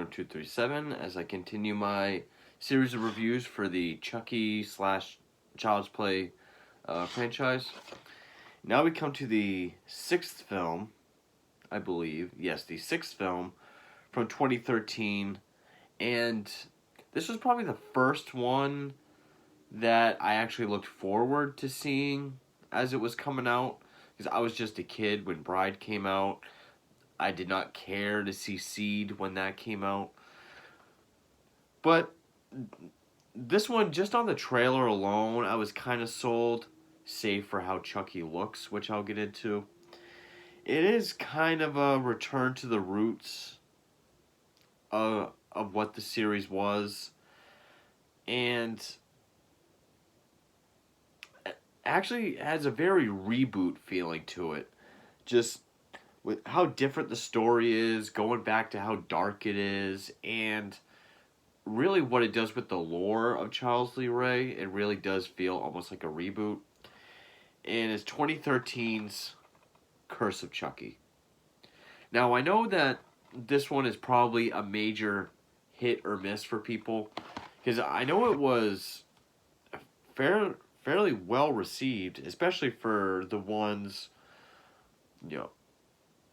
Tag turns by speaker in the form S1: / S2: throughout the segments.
S1: 1237 as I continue my series of reviews for the Chucky slash Child's Play franchise. Now we come to the sixth film, I believe. Yes, the sixth film from 2013. And this was probably the first one that I actually looked forward to seeing as it was coming out. Because I was just a kid when Bride came out. I did not care to see Seed when that came out. But this one, just on the trailer alone, I was kind of sold, save for how Chucky looks, which I'll get into. It is kind of a return to the roots of what the series was. And actually has a very reboot feeling to it. Just with how different the story is, going back to how dark it is, and really what it does with the lore of Charles Lee Ray. It really does feel almost like a reboot. And it's 2013's Curse of Chucky. Now, I know that this one is probably a major hit or miss for people, because I know it was fairly well received, especially for the ones,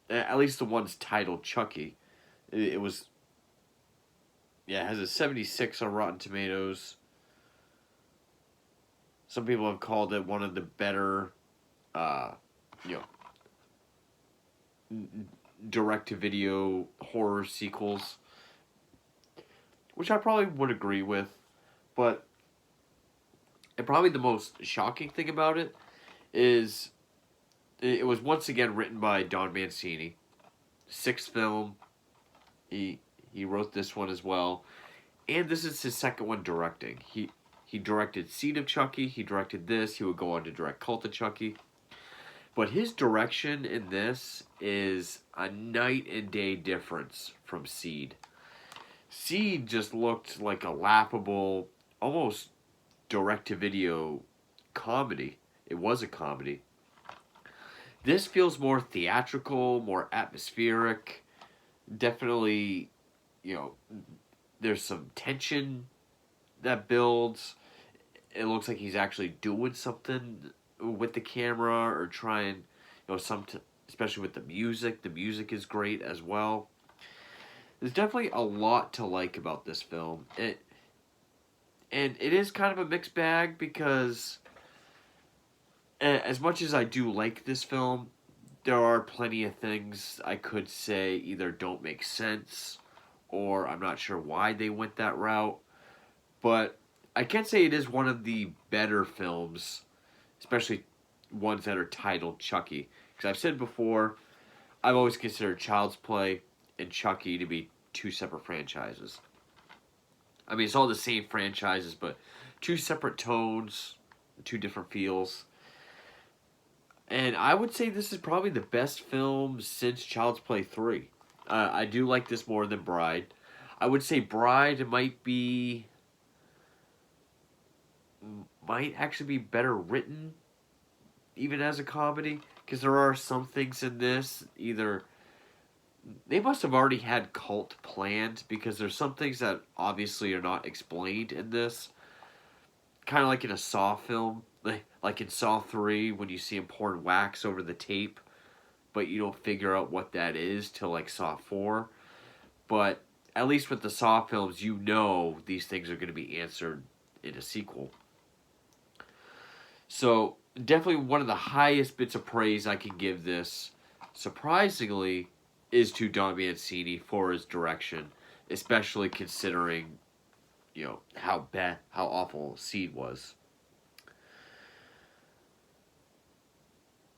S1: at least the ones titled Chucky. It was, it has a 76 on Rotten Tomatoes. Some people have called it one of the better, direct-to-video horror sequels, which I probably would agree with. But probably the most shocking thing about it is it was once again written by Don Mancini. Sixth film. He wrote this one as well. And this is his second one directing. He directed Seed of Chucky. He directed this. He would go on to direct Cult of Chucky. But his direction in this is a night and day difference from Seed. Seed just looked like a laughable, almost direct-to-video comedy. It was a comedy. This feels more theatrical, more atmospheric. Definitely, there's some tension that builds. It looks like he's actually doing something with the camera or trying, especially with the music. The music is great as well. There's definitely a lot to like about this film. And it is kind of a mixed bag because as much as I do like this film, there are plenty of things I could say either don't make sense or I'm not sure why they went that route. But I can say it is one of the better films, especially ones that are titled Chucky. Because I've said before, I've always considered Child's Play and Chucky to be two separate franchises. I mean, it's all the same franchises, but two separate tones, two different feels. And I would say this is probably the best film since Child's Play 3. I do like this more than Bride. I would say Bride might actually be better written, even as a comedy, because there are some things in this, either they must have already had Cult planned, because there's some things that obviously are not explained in this, kind of like in a Saw film, like in Saw 3, when you see him pouring wax over the tape, but you don't figure out what that is till like Saw 4, but at least with the Saw films, these things are going to be answered in a sequel. So, definitely one of the highest bits of praise I can give this, surprisingly, is to Don Mancini for his direction, especially considering, how awful Seed was.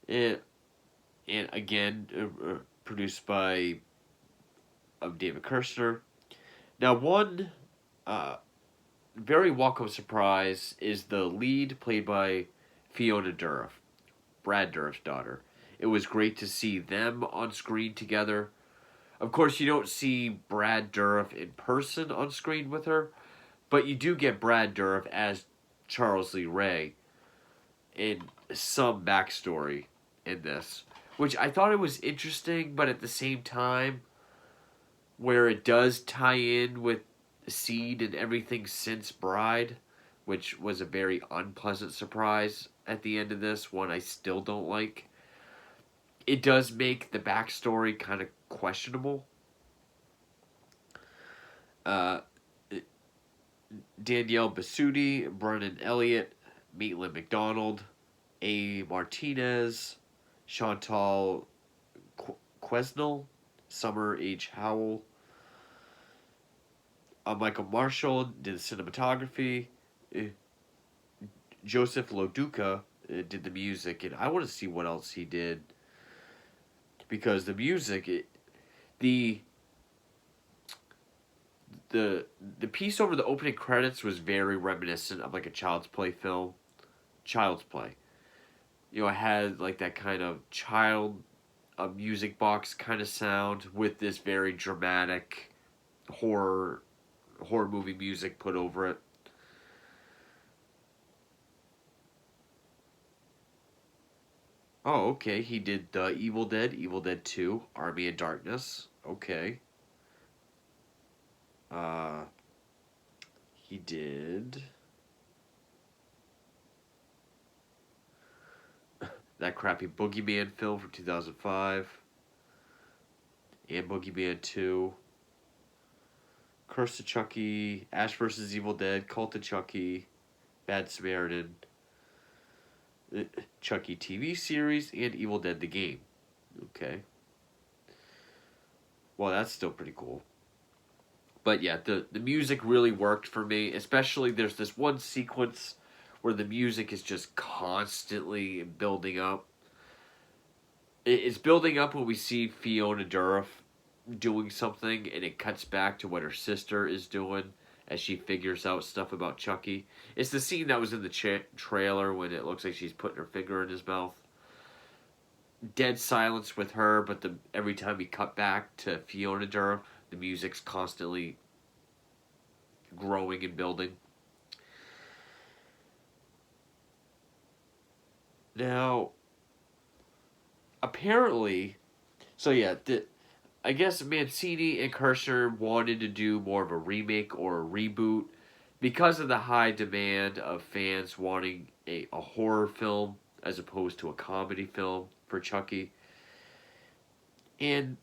S1: And again, produced by David Kirshner. Now, one very welcome surprise is the lead played by Fiona Dourif, Brad Dourif's daughter. It was great to see them on screen together. Of course, you don't see Brad Dourif in person on screen with her, but you do get Brad Dourif as Charles Lee Ray in some backstory in this, which I thought it was interesting, but at the same time, where it does tie in with Seed and everything since Bride, which was a very unpleasant surprise at the end of this one. I still don't like. It does make the backstory kind of questionable. Uh, Danielle Basutti, Brennan Elliott, Maitland McDonald, A. Martinez, Chantal Quesnel, Summer H. Howell, Michael Marshall did the cinematography. Joseph Loduca did the music, and I want to see what else he did, because the music, the the piece over the opening credits was very reminiscent of like a Child's Play film. Child's Play. You know, it had like that kind of child music box kind of sound with this very dramatic horror movie music put over it. Oh, okay. He did the Evil Dead, Evil Dead 2, Army of Darkness. Okay. Uh, he did that crappy Boogeyman film from 2005, and Boogeyman 2, Curse of Chucky, Ash vs. Evil Dead, Cult of Chucky, Bad Samaritan, Chucky TV series, and Evil Dead the game. Okay. Well, that's still pretty cool. But yeah, the music really worked for me. Especially there's this one sequence where the music is just constantly building up. It's building up when we see Fiona Dourif doing something, and it cuts back to what her sister is doing as she figures out stuff about Chucky. It's the scene that was in the trailer when it looks like she's putting her finger in his mouth. Dead silence with her, but every time we cut back to Fiona Dourif, the music's constantly growing and building. Now, apparently, so yeah, I guess Mancini and Kirshner wanted to do more of a remake or a reboot because of the high demand of fans wanting a horror film as opposed to a comedy film for Chucky. And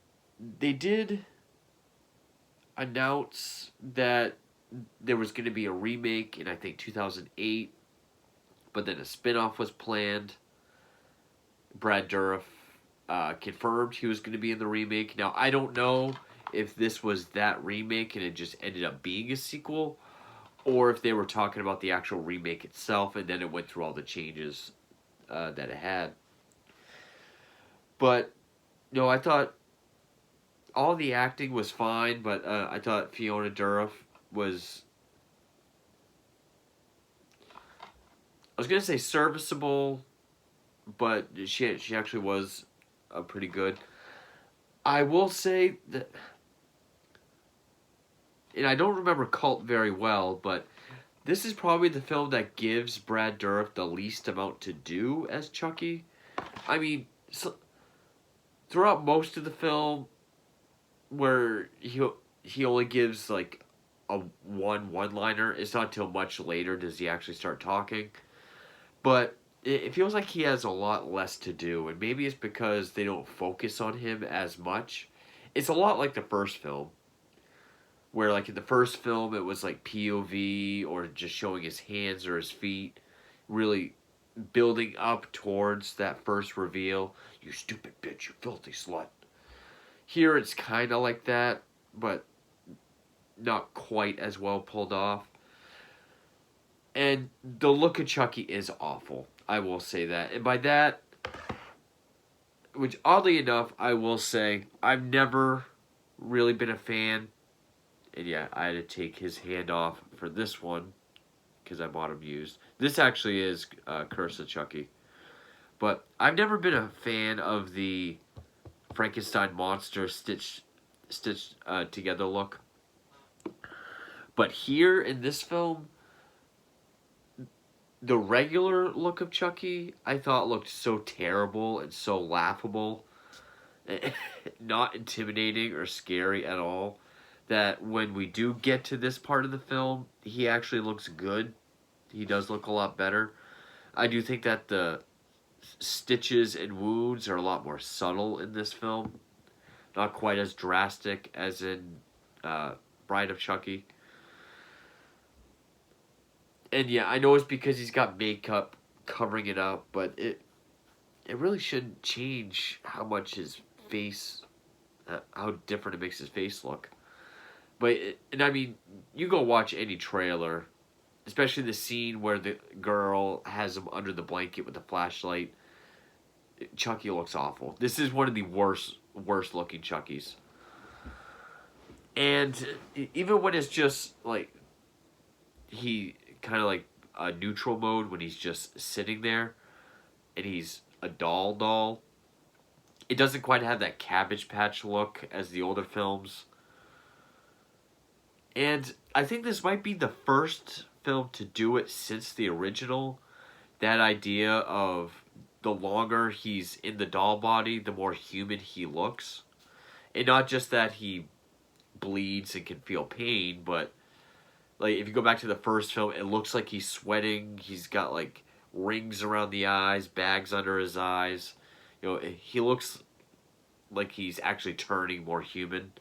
S1: they did announce that there was going to be a remake in, I think, 2008, but then a spin-off was planned. Brad Dourif confirmed he was going to be in the remake. Now, I don't know if this was that remake and it just ended up being a sequel, or if they were talking about the actual remake itself and then it went through all the changes that it had. But, no, I thought all the acting was fine, but I thought Fiona Dourif was, I was going to say serviceable, but she actually was pretty good. I will say that, and I don't remember Cult very well, but this is probably the film that gives Brad Dourif the least amount to do as Chucky. I mean, throughout most of the film, where he only gives like a one-liner, it's not until much later does he actually start talking. But it feels like he has a lot less to do, and maybe it's because they don't focus on him as much. It's a lot like the first film, where like in the first film it was like POV or just showing his hands or his feet, really building up towards that first reveal. You stupid bitch, you filthy slut. Here it's kind of like that, but not quite as well pulled off. And the look of Chucky is awful. I will say that. And by that, which oddly enough, I will say, I've never really been a fan. And yeah, I had to take his hand off for this one because I bought him used. This actually is Curse of Chucky. But I've never been a fan of the Frankenstein monster stitched together look. But here in this film, the regular look of Chucky, I thought looked so terrible and so laughable. Not intimidating or scary at all. that when we do get to this part of the film, he actually looks good. He does look a lot better. I do think that the stitches and wounds are a lot more subtle in this film. Not quite as drastic as in Bride of Chucky. And yeah, I know it's because he's got makeup covering it up, but it really shouldn't change how much his face, how different it makes his face look. But and I mean, you go watch any trailer, especially the scene where the girl has him under the blanket with the flashlight. Chucky looks awful. This is one of the worst looking Chuckies. And even when it's just like he kind of like a neutral mode when he's just sitting there and he's a doll, it doesn't quite have that Cabbage Patch look as the older films. And I think this might be the first film to do it since the original. That idea of the longer he's in the doll body, the more human he looks. And not just that he bleeds and can feel pain, but like if you go back to the first film, it looks like he's sweating. He's got like rings around the eyes, bags under his eyes. You know, he looks like he's actually turning more human.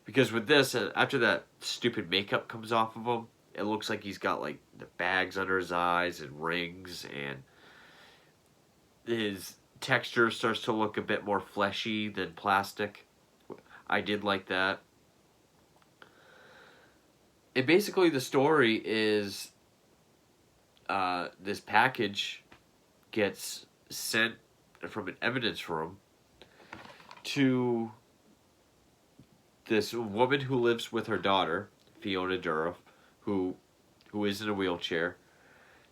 S1: Because with this, after that stupid makeup comes off of him, it looks like he's got like the bags under his eyes and rings, and his texture starts to look a bit more fleshy than plastic. I did like that. And basically the story is this package gets sent from an evidence room to this woman who lives with her daughter, Fiona Durf, who is in a wheelchair.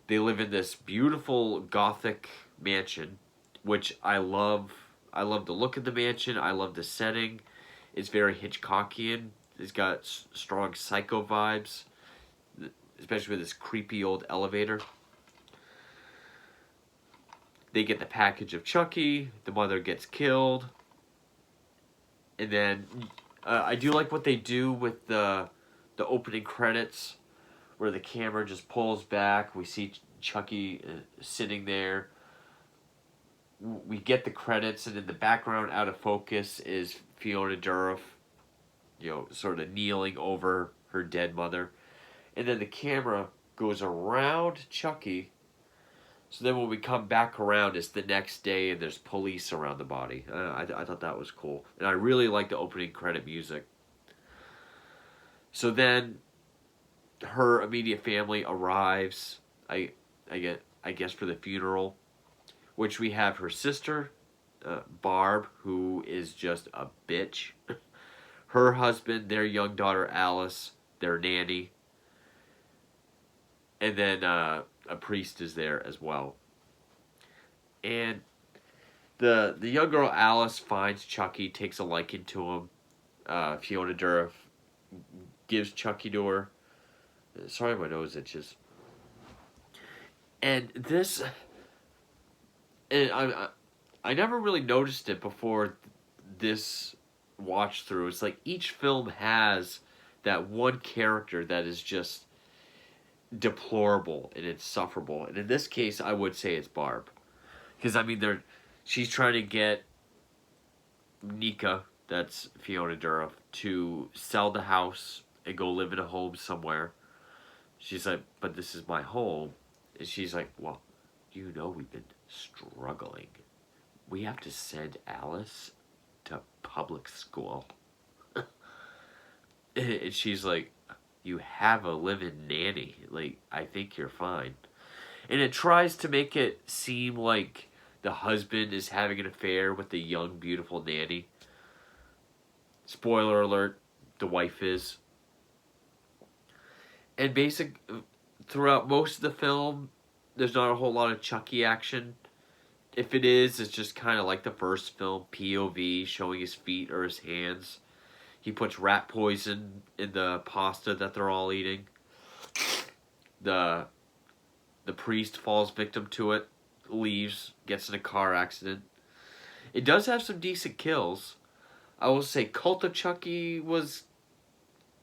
S1: They live in this beautiful Gothic mansion, which I love. I love the look of the mansion. I love the setting. It's very Hitchcockian. It's got strong psycho vibes, especially with this creepy old elevator. They get the package of Chucky. The mother gets killed. And then I do like what they do with the opening credits, where the camera just pulls back. We see Chucky sitting there. We get the credits, and in the background, out of focus, is Fiona Durf, you know, sort of kneeling over her dead mother. And then the camera goes around Chucky. So then when we come back around, it's the next day, and there's police around the body. I thought that was cool. And I really like the opening credit music. So then her immediate family arrives, I guess for the funeral, which we have her sister, Barb, who is just a bitch. Her husband, their young daughter Alice, their nanny, and then a priest is there as well. And the young girl Alice finds Chucky, takes a liking to him. Fiona Durf gives Chucky to her. Sorry, my nose itches. And this, and I never really noticed it before this watch through. It's like each film has that one character that is just deplorable and insufferable. And in this case, I would say it's Barb, because I mean, she's trying to get Nika, that's Fiona Durf, to sell the house and go live in a home somewhere. She's like, but this is my home. And she's like, well, you know we've been struggling. We have to send Alice to public school. And she's like, you have a live-in nanny. Like, I think you're fine. And it tries to make it seem like the husband is having an affair with the young, beautiful nanny. Spoiler alert, the wife is. And throughout most of the film, there's not a whole lot of Chucky action. If it is, it's just kind of like the first film, POV, showing his feet or his hands. He puts rat poison in the pasta that they're all eating. The priest falls victim to it, leaves, gets in a car accident. It does have some decent kills. I will say Cult of Chucky was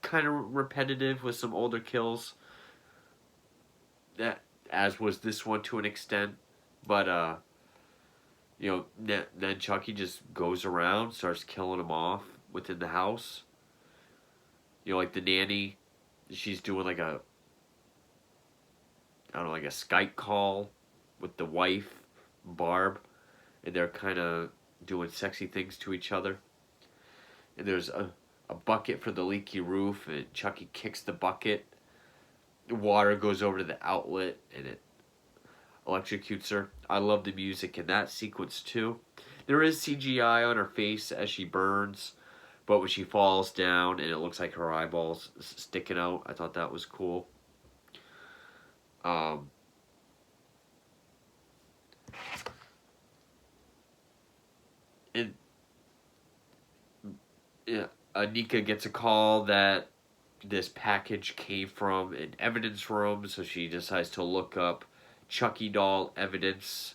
S1: kind of repetitive with some older kills. That, as was this one to an extent, but then Chucky just goes around, starts killing them off within the house. Like the nanny, she's doing like a, I don't know, like a Skype call with the wife, Barb, and they're kind of doing sexy things to each other. And there's a bucket for the leaky roof, and Chucky kicks the bucket. The water goes over to the outlet, and it electrocutes her. I love the music in that sequence too. There is CGI on her face as she burns, but when she falls down and it looks like her eyeballs sticking out, I thought that was cool. And yeah, Nika gets a call that this package came from an evidence room, so she decides to look up Chucky doll evidence.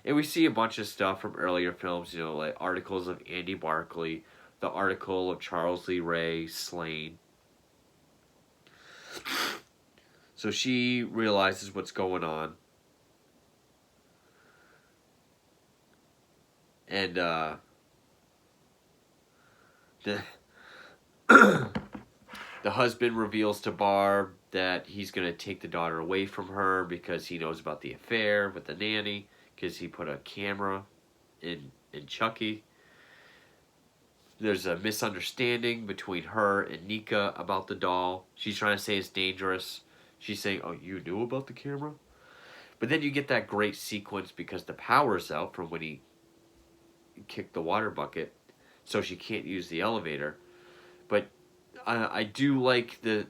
S1: And we see a bunch of stuff from earlier films, like articles of Andy Barclay, the article of Charles Lee Ray slain. So she realizes what's going on. And the the husband reveals to Barb that he's going to take the daughter away from her because he knows about the affair with the nanny, because he put a camera in Chucky. There's a misunderstanding between her and Nika about the doll. She's trying to say it's dangerous. She's saying, oh, you knew about the camera? But then you get that great sequence because the power's out from when he kicked the water bucket, so she can't use the elevator. But I do like the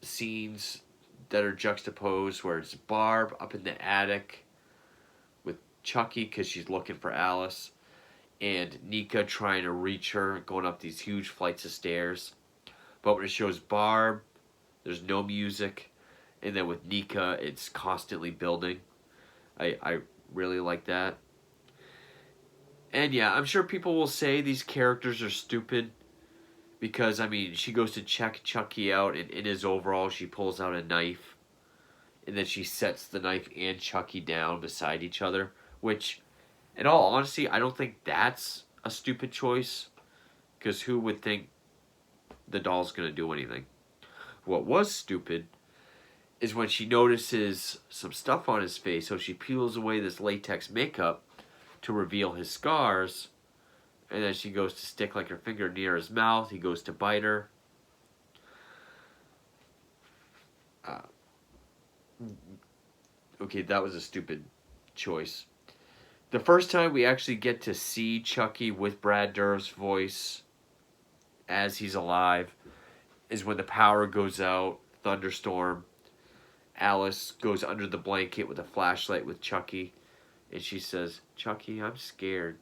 S1: scenes that are juxtaposed where it's Barb up in the attic with Chucky because she's looking for Alice, and Nika trying to reach her, going up these huge flights of stairs. But when it shows Barb, there's no music, and then with Nika, it's constantly building. I really like that. And yeah, I'm sure people will say these characters are stupid because, she goes to check Chucky out, and in his overall, she pulls out a knife, and then she sets the knife and Chucky down beside each other, which, in all honesty, I don't think that's a stupid choice, because who would think the doll's going to do anything? What was stupid is when she notices some stuff on his face, so she peels away this latex makeup to reveal his scars, and then she goes to stick like her finger near his mouth. He goes to bite her. Okay, that was a stupid choice. The first time we actually get to see Chucky with Brad Dourif's voice as he's alive is when the power goes out, thunderstorm. Alice goes under the blanket with a flashlight with Chucky, and she says, Chucky, I'm scared.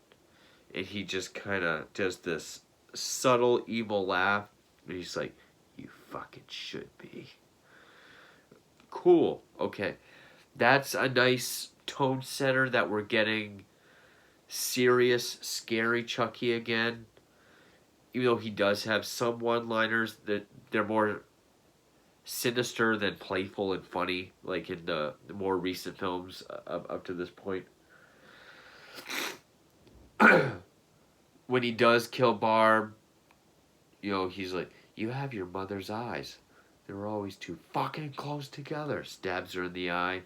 S1: And he just kind of does this subtle evil laugh, and he's like, you fucking should be. Cool. Okay. That's a nice tone setter that we're getting serious, scary Chucky again. Even though he does have some one-liners that they're more sinister than playful and funny, like in the more recent films up to this point. When he does kill Barb, he's like, you have your mother's eyes. They were always too fucking close together. Stabs her in the eye.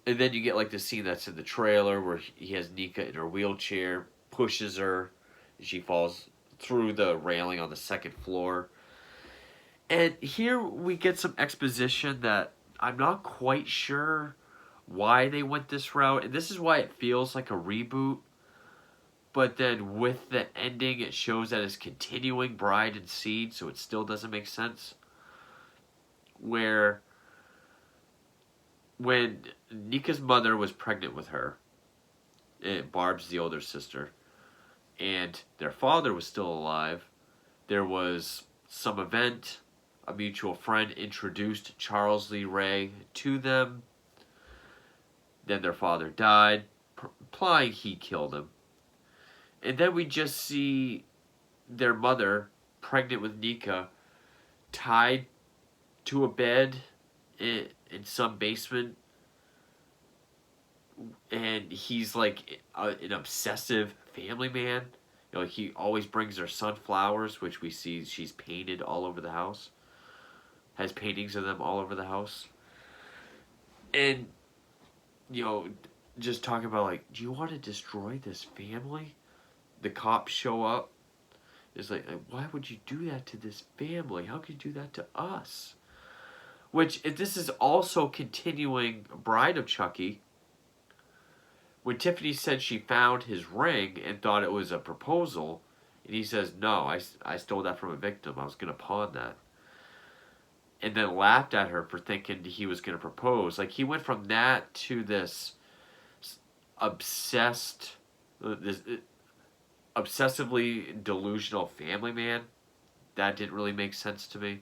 S1: And then you get like the scene that's in the trailer where he has Nika in her wheelchair, pushes her, and she falls through the railing on the second floor. And here we get some exposition that I'm not quite sure why they went this route. And this is why it feels like a reboot. But then with the ending, it shows that it's continuing Bride and Seed, so it still doesn't make sense. Where when Nika's mother was pregnant with her, and Barb's the older sister, and their father was still alive, there was some event, a mutual friend introduced Charles Lee Ray to them, then their father died, implying he killed him. And then we just see their mother pregnant with Nika, tied to a bed in some basement, and he's like an obsessive family man. You know, he always brings her sunflowers, which we see she's painted all over the house. Has paintings of them all over the house. And, you know, just talking about, like, do you want to destroy this family? The cops show up. It's like, why would you do that to this family? How could you do that to us? Which, if this is also continuing Bride of Chucky, when Tiffany said she found his ring and thought it was a proposal, and he says, no, I stole that from a victim. I was going to pawn that. And then laughed at her for thinking he was going to propose. Like, he went from that to this obsessed, this obsessively delusional family man. That didn't really make sense to me.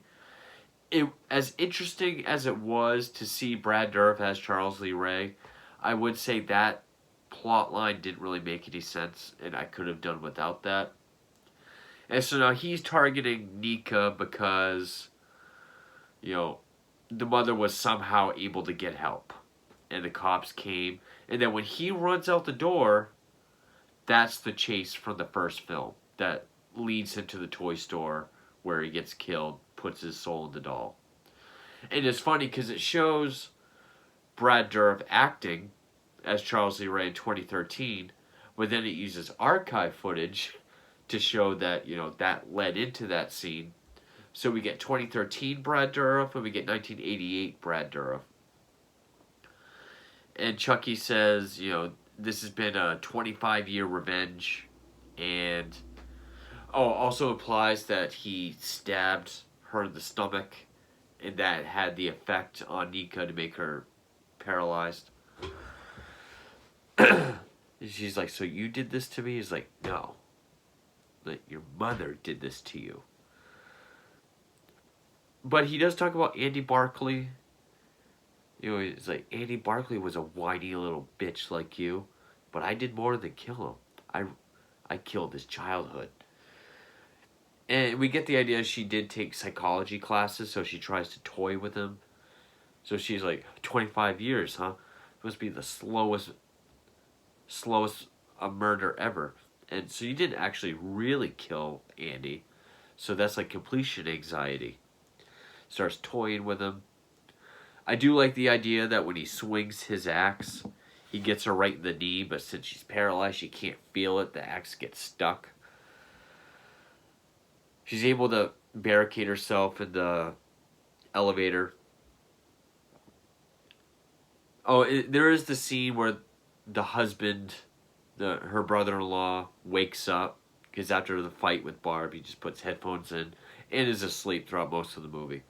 S1: It, as interesting as it was to see Brad Dourif as Charles Lee Ray, I would say that plot line didn't really make any sense, and I could have done without that. And so now he's targeting Nika because, you know, the mother was somehow able to get help. And the cops came. And then when he runs out the door, that's the chase from the first film that leads him to the toy store where he gets killed, puts his soul in the doll. And it's funny because it shows Brad Dourif acting as Charles Lee Ray in 2013, but then it uses archive footage to show that, you know, that led into that scene. So we get 2013 Brad Dourif and we get 1988 Brad Dourif. And Chucky says, you know, this has been a 25-year revenge. And, also implies that he stabbed her in the stomach. And that had the effect on Nika to make her paralyzed. She's like, so you did this to me? He's like, no. Like, your mother did this to you. But he does talk about Andy Barclay. You know, it's like, Andy Barclay was a whiny little bitch like you, but I did more than kill him. I killed his childhood. And we get the idea she did take psychology classes, so she tries to toy with him. So she's like, 25 years, huh? Must be the slowest murder ever. And so you didn't actually really kill Andy. So that's like completion anxiety. Starts toying with him. I do like the idea that when he swings his axe, he gets her right in the knee, but since she's paralyzed, she can't feel it. The axe gets stuck. She's able to barricade herself in the elevator. There is the scene where the husband, her brother-in-law, wakes up, because after the fight with Barb, he just puts headphones in and is asleep throughout most of the movie.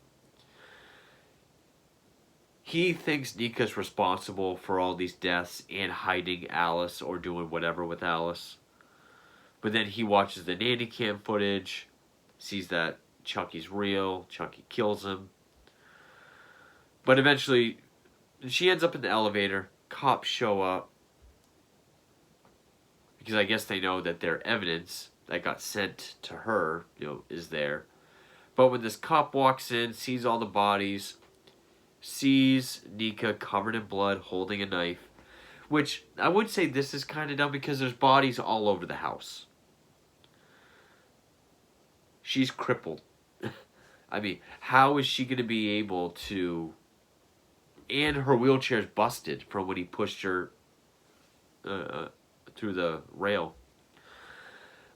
S1: He thinks Nika's responsible for all these deaths and hiding Alice or doing whatever with Alice. But then he watches the nanny cam footage, sees that Chucky's real, Chucky kills him. But eventually, she ends up in the elevator, cops show up, because I guess they know that their evidence that got sent to her, you know, is there. But when this cop walks in, sees all the bodies, sees Nika covered in blood, holding a knife, which I would say this is kind of dumb because there's bodies all over the house. She's crippled. I mean, how is she going to be able to... And her wheelchair's busted from when he pushed her through the rail.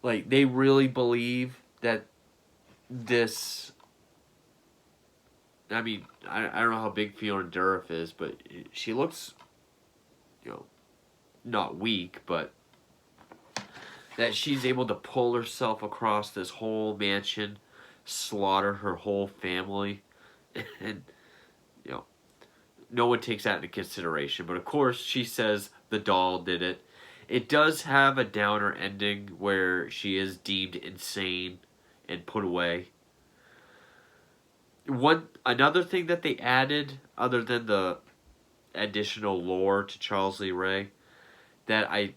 S1: Like, they really believe that this... I mean, I don't know how big Fiona Dourif is, but she looks, you know, not weak, but that she's able to pull herself across this whole mansion, slaughter her whole family, and, you know, no one takes that into consideration. But of course, she says the doll did it. It does have a downer ending where she is deemed insane and put away. Another thing that they added, other than the additional lore to Charles Lee Ray, that I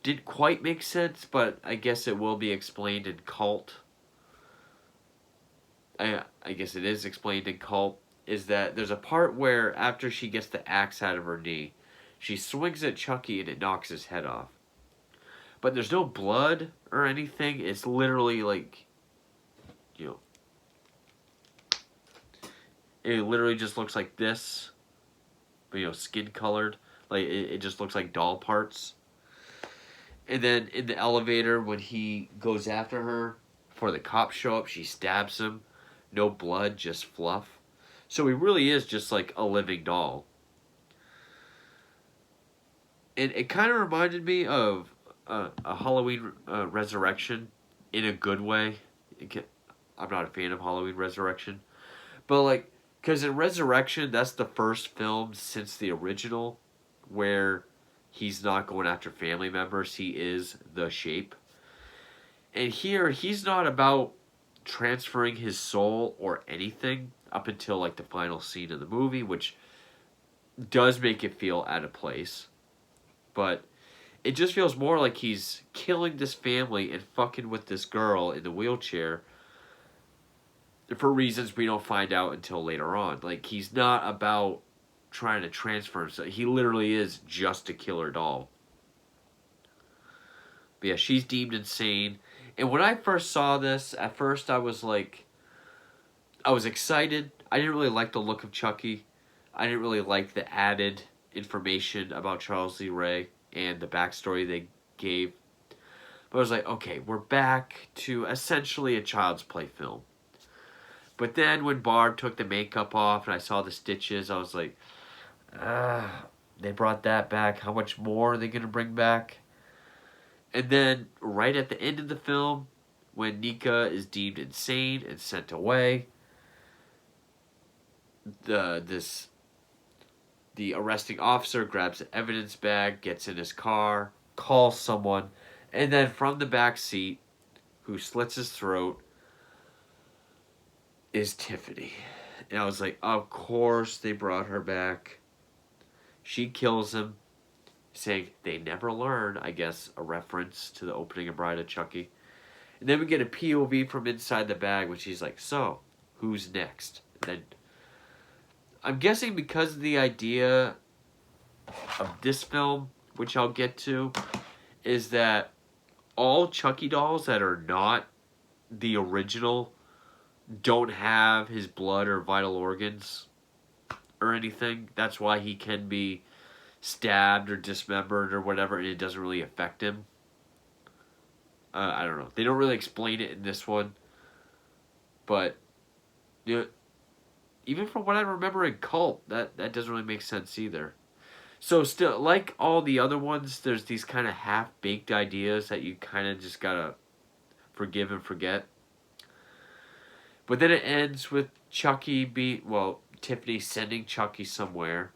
S1: didn't quite make sense, but I guess it will be explained in Cult. I guess it is explained in Cult, is that there's a part where after she gets the axe out of her knee, she swings at Chucky and it knocks his head off. But there's no blood or anything. It's literally like, you know, it literally just looks like this, but, skin colored. Like, it just looks like doll parts. And then in the elevator, when he goes after her, before the cops show up, she stabs him. No blood, just fluff. So he really is just like a living doll. And it kind of reminded me of a Halloween Resurrection in a good way. I'm not a fan of Halloween Resurrection. But, like, because in Resurrection, that's the first film since the original where he's not going after family members. He is the Shape. And here, he's not about transferring his soul or anything up until, like, the final scene of the movie, which does make it feel out of place. But it just feels more like he's killing this family and fucking with this girl in the wheelchair for reasons we don't find out until later on. Like, he's not about trying to transfer himself. He literally is just a killer doll. But yeah, she's deemed insane. And when I first saw this, at first I was like, I was excited. I didn't really like the look of Chucky. I didn't really like the added information about Charles Lee Ray and the backstory they gave. But I was like, okay, we're back to essentially a Child's Play film. But then when Barb took the makeup off and I saw the stitches, I was like, they brought that back. How much more are they going to bring back? And then right at the end of the film, when Nika is deemed insane and sent away, the arresting officer grabs an evidence bag, gets in his car, calls someone, and then from the back seat, who slits his throat, is Tiffany. And I was like, of course they brought her back. She kills him, saying they never learn, I guess, a reference to the opening of Bride of Chucky. And then we get a POV from inside the bag, which she's like, so, who's next? And then, I'm guessing because of the idea of this film, which I'll get to, is that all Chucky dolls that are not the original don't have his blood or vital organs or anything. That's why he can be stabbed or dismembered or whatever, and it doesn't really affect him. I don't know. They don't really explain it in this one. But, even from what I remember in Cult, that doesn't really make sense either. So still, like all the other ones, there's these kind of half-baked ideas that you kind of just gotta forgive and forget. But then it ends with Tiffany sending Chucky somewhere.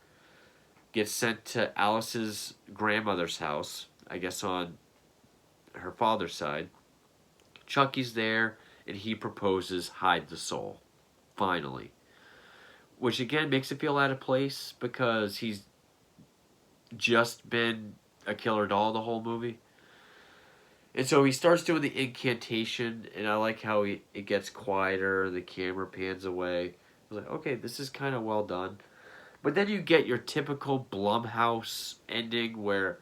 S1: Gets sent to Alice's grandmother's house, I guess on her father's side. Chucky's there, and he proposes hide the soul. Finally. Which again makes it feel out of place because he's just been a killer doll the whole movie. And so he starts doing the incantation, and I like how it gets quieter, the camera pans away. I was like, okay, this is kind of well done. But then you get your typical Blumhouse ending where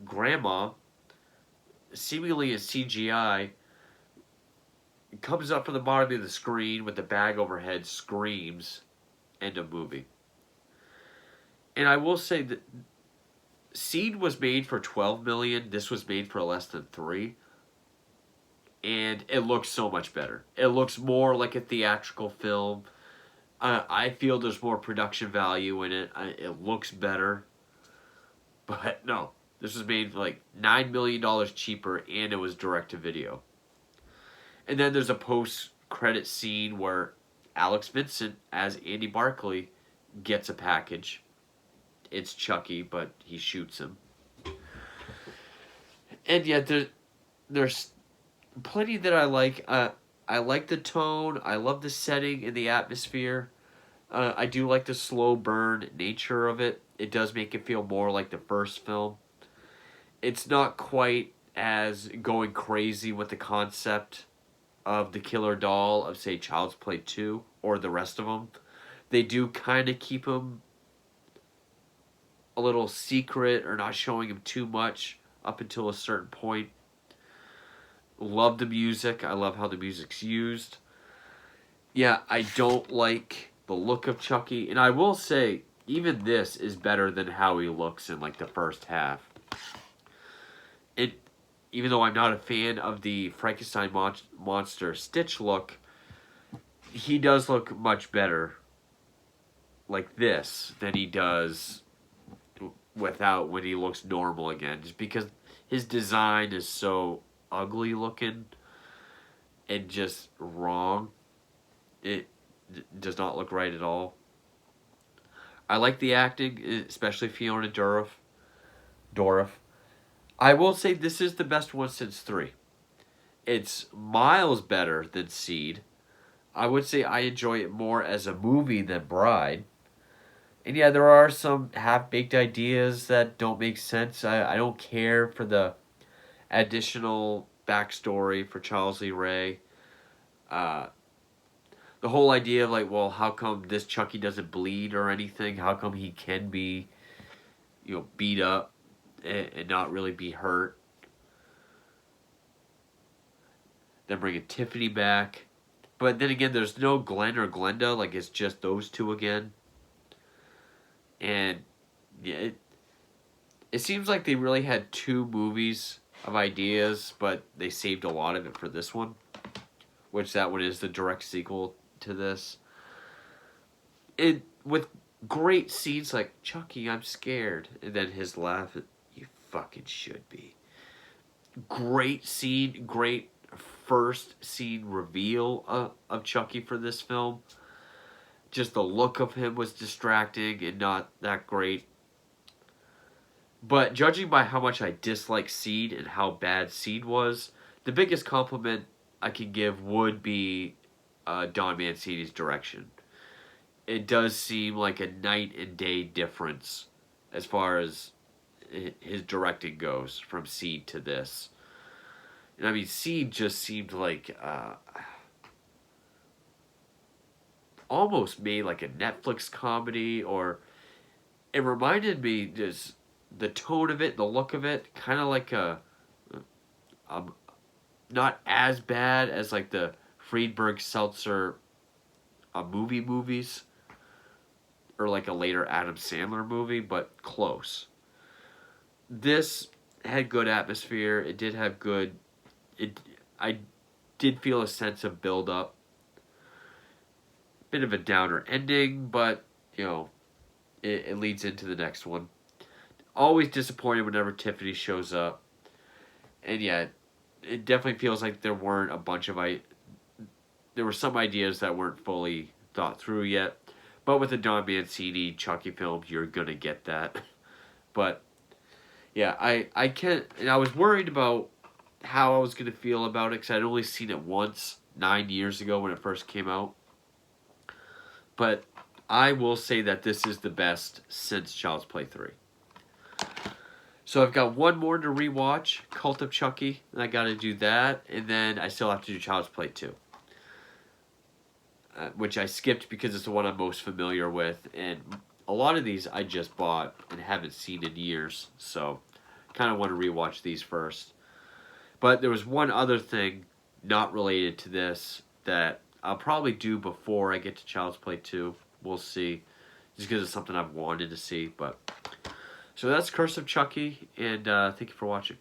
S1: Grandma, seemingly in CGI, comes up from the bottom of the screen with the bag overhead, screams, end of movie. And I will say that Seed was made for $12 million. This was made for less than $3 million. And it looks so much better. It looks more like a theatrical film. I feel there's more production value in it. It looks better. But no, this was made for like $9 million cheaper, and it was direct-to-video. And then there's a post-credit scene where Alex Vincent, as Andy Barclay, gets a package. It's Chucky, but he shoots him. And yet there's plenty that I like. I like the tone. I love the setting and the atmosphere. I do like the slow burn nature of it. It does make it feel more like the first film. It's not quite as going crazy with the concept of the killer doll of, say, Child's Play 2 or the rest of them. They do kind of keep him a little secret or not showing him too much up until a certain point. Love the music. I love how the music's used. Yeah, I don't like the look of Chucky. And I will say, even this is better than how he looks in like the first half. Even though I'm not a fan of the Frankenstein monster Stitch look, he does look much better like this than he does without, when he looks normal again. Just because his design is so ugly looking and just wrong. It does not look right at all. I like the acting, especially Fiona Dourif. I will say this is the best one since 3. It's miles better than Seed. I would say I enjoy it more as a movie than Bride. And yeah, there are some half-baked ideas that don't make sense. I don't care for the additional backstory for Charles Lee Ray. The whole idea of like, well, how come this Chucky doesn't bleed or anything? How come he can be, beat up and not really be hurt? Then bringing Tiffany back. But then again, there's no Glenn or Glenda. Like, it's just those two again. And yeah, it seems like they really had 2 movies of ideas, but they saved a lot of it for this one. Which that one is the direct sequel to this. With great scenes like, Chucky, I'm scared. And then his laugh, you fucking should be. Great scene, great first scene reveal of Chucky for this film. Just the look of him was distracting and not that great. But judging by how much I dislike Seed and how bad Seed was, the biggest compliment I could give would be Don Mancini's direction. It does seem like a night and day difference as far as his directing goes from Seed to this. And I mean, Seed just seemed like almost made like a Netflix comedy, or it reminded me just the tone of it, the look of it, kind of like a not as bad as like the Friedberg Seltzer movies, or like a later Adam Sandler movie, but close. This had good atmosphere. It did have good. I did feel a sense of build up. Bit of a downer ending, but it leads into the next one. Always disappointed whenever Tiffany shows up, and yeah, it definitely feels like there weren't a bunch of there were some ideas that weren't fully thought through yet. But with the Don Mancini Chucky film, you're gonna get that. But yeah, I can't. And I was worried about how I was gonna feel about it because I'd only seen it once 9 years ago when it first came out. But I will say that this is the best since Child's Play 3. So I've got one more to rewatch, Cult of Chucky, and I got to do that, and then I still have to do Child's Play 2. Which I skipped because it's the one I'm most familiar with, and a lot of these I just bought and haven't seen in years, so kind of want to rewatch these first. But there was one other thing not related to this that I'll probably do before I get to Child's Play 2. We'll see. Just because it's something I've wanted to see. But so that's Curse of Chucky, and thank you for watching.